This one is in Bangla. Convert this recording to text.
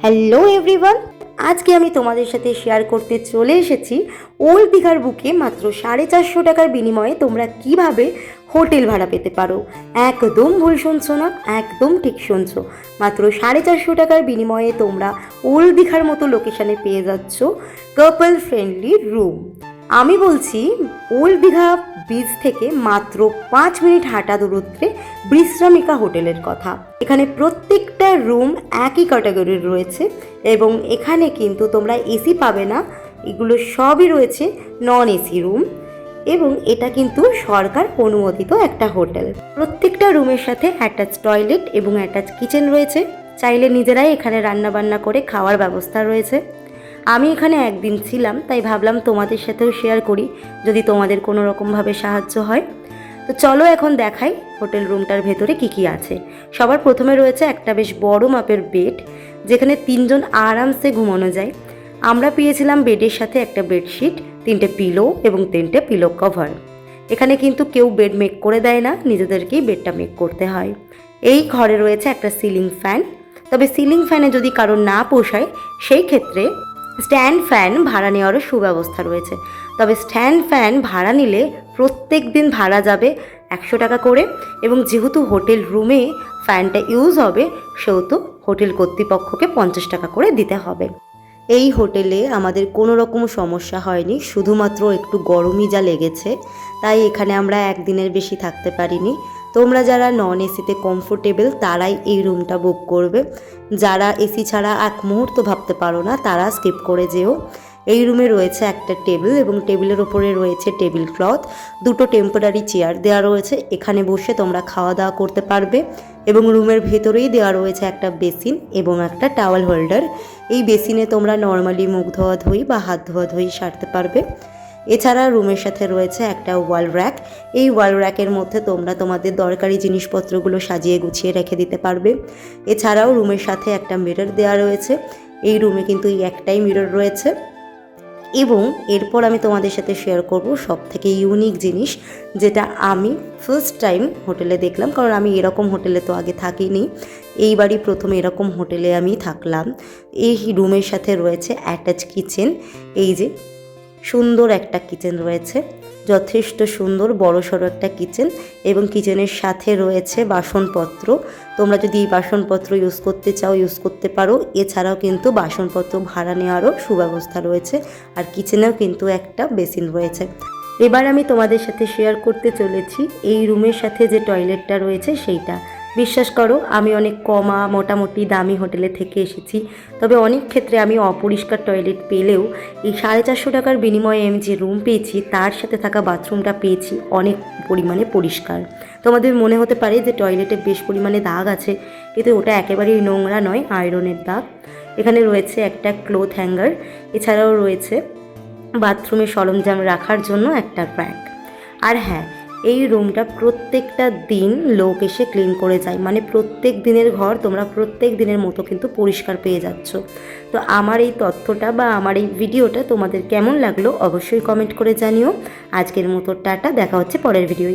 হ্যালো এভরিওয়ান, আজকে আমি তোমাদের সাথে শেয়ার করতে চলে এসেছি ওল্ড দীঘার বুকে মাত্র 450 টাকার বিনিময়ে তোমরা কিভাবে হোটেল ভাড়া পেতে পারো। একদম ভুল শুনছো না, একদম ঠিক শুনছো। মাত্র 450 টাকার বিনিময়ে তোমরা ওল্ড দীঘার মতো লোকেশানে পেয়ে যাচ্ছ কাপল ফ্রেন্ডলি রুম। আমি বলছি ওল্ড দীঘা বিচ থেকে মাত্র 5 মিনিট হাঁটা দূরত্বে বিশ্রামিকা হোটেলের কথা। এখানে প্রত্যেকটা রুম একই ক্যাটাগরির রয়েছে এবং এখানে কিন্তু তোমরা এসি পাবে না, এগুলো সবই রয়েছে নন এসি রুম এবং এটা কিন্তু সরকার অনুমোদিত একটা হোটেল। প্রত্যেকটা রুমের সাথে অ্যাটাচ টয়লেট এবং অ্যাটাচ কিচেন রয়েছে। চাইলে নিজেরাই এখানে রান্না বান্না করে খাওয়ার ব্যবস্থা রয়েছে। আমি এখানে একদিন ছিলাম, তাই ভাবলাম তোমাদের সাথেও শেয়ার করি যদি তোমাদের কোনো রকমভাবে সাহায্য হয়। তো চলো এখন দেখাই হোটেল রুমটার ভেতরে কি কি আছে। সবার প্রথমে রয়েছে একটা বেশ বড় মাপের বেড, যেখানে 3 জন আরামসে ঘুমানো যায়। আমরা পেয়েছিলাম বেডের সাথে একটা বেডশিট, 3টে পিলো এবং 3টে পিলো কভার। এখানে কিন্তু কেউ বেড মেক করে দেয় না, নিজেদেরকেই বেডটা মেক করতে হয়। এই ঘরে রয়েছে একটা সিলিং ফ্যান, তবে সিলিং ফ্যানে যদি কারো না পোষায় সেই ক্ষেত্রে স্ট্যান্ড ফ্যান ভাড়া নেওয়ারও সুব্যবস্থা রয়েছে। তবে স্ট্যান্ড ফ্যান ভাড়া নিলে প্রত্যেক দিন ভাড়া যাবে 100 টাকা করে এবং যেহেতু হোটেল রুমে ফ্যানটা ইউজ হবে সেহেতু হোটেল কর্তৃপক্ষকে 50 টাকা করে দিতে হবে। এই হোটেলে আমাদের কোনো রকম সমস্যা হয়নি, শুধুমাত্র একটু গরমই যা লেগেছে, তাই এখানে আমরা একদিনের বেশি থাকতে পারিনি। তোমরা যারা নন এসিতে কমফোর্টেবল তারাই এই রুমটা বুক করবে, যারা এসি ছাড়া এক মুহূর্ত ভাবতে পারো না তারা স্কিপ করে যেও। এই রুমে রয়েছে একটা টেবিল এবং টেবিলের ওপরে রয়েছে টেবিল ক্লথ, 2টো টেম্পোরারি চেয়ার দেওয়া রয়েছে, এখানে বসে তোমরা খাওয়া দাওয়া করতে পারবে। এবং রুমের ভেতরেই দেওয়া রয়েছে একটা বেসিন এবং একটা টাওয়াল হোল্ডার। এই বেসিনে তোমরা নর্মালি মুখ ধোয়া ধুই বা হাত ধোয়া ধুই সারতে পারবে। এছাড়া রুমের সাথে রয়েছে একটা ওয়াল র্যাক। এই ওয়াল র্যাকের মধ্যে তোমরা তোমাদের দরকারি জিনিসপত্রগুলো সাজিয়ে গুছিয়ে রেখে দিতে পারবে। এছাড়াও রুমের সাথে একটা মিরর দেওয়া রয়েছে। এই রুমে কিন্তু এই একটাই মিরর রয়েছে। এবং এরপর আমি তোমাদের সাথে শেয়ার করব সবথেকে ইউনিক জিনিস, যেটা আমি ফার্স্ট টাইম হোটেলে দেখলাম, কারণ আমি এরকম হোটেলে তো আগে থাকিনি, এইবারই প্রথম এরকম হোটেলে আমি থাকলাম। এই রুমের সাথে রয়েছে অ্যাটাচ কিচেন। এই যে সুন্দর একটা কিচেন রয়েছে, যথেষ্ট সুন্দর বড়সড় একটা কিচেন এবং কিচেনের সাথে রয়েছে বাসনপত্র। তোমরা যদি এই বাসনপত্র ইউজ করতে চাও ইউজ করতে পারো। এছাড়াও কিন্তু বাসনপত্র ভাড়া নেওয়ারও সুব্যবস্থা রয়েছে আর কিচেনেও কিন্তু একটা বেসিন রয়েছে। এবার আমি তোমাদের সাথে শেয়ার করতে চলেছি এই রুমের সাথে যে টয়লেটটা রয়েছে সেইটা। বিশ্বাস করো আমি অনেক কমা মোটামুটি দামি হোটেলে থেকে এসেছি, তবে অনেক ক্ষেত্রে আমি অপরিষ্কার টয়লেট পেলেও এই 450 টাকার বিনিময়ে আমি যে রুম পেয়েছি তার সাথে থাকা বাথরুমটা পেয়েছি অনেক পরিমাণে পরিষ্কার। তোমাদের মনে হতে পারে যে টয়লেটে বেশ পরিমাণে দাগ আছে, কিন্তু ওটা একেবারেই নোংরা নয়, আয়রনের দাগ। এখানে রয়েছে একটা ক্লোথ হ্যাঙ্গার, এছাড়াও রয়েছে বাথরুমে সরঞ্জাম রাখার জন্য একটা র্যাক। আর হ্যাঁ, এই রুমটা প্রত্যেকটা দিন লোক এসে ক্লিন করে যায়, মানে প্রত্যেক দিনের ঘর তোমরা প্রত্যেক দিনের মতো কিন্তু পরিষ্কার পেয়ে যাচ্ছ। তো আমার এই তথ্যটা বা আমার এই ভিডিওটা তোমাদের কেমন লাগলো অবশ্যই কমেন্ট করে জানিও। আজকের মতো টাটা, দেখা হচ্ছে পরের ভিডিওয়।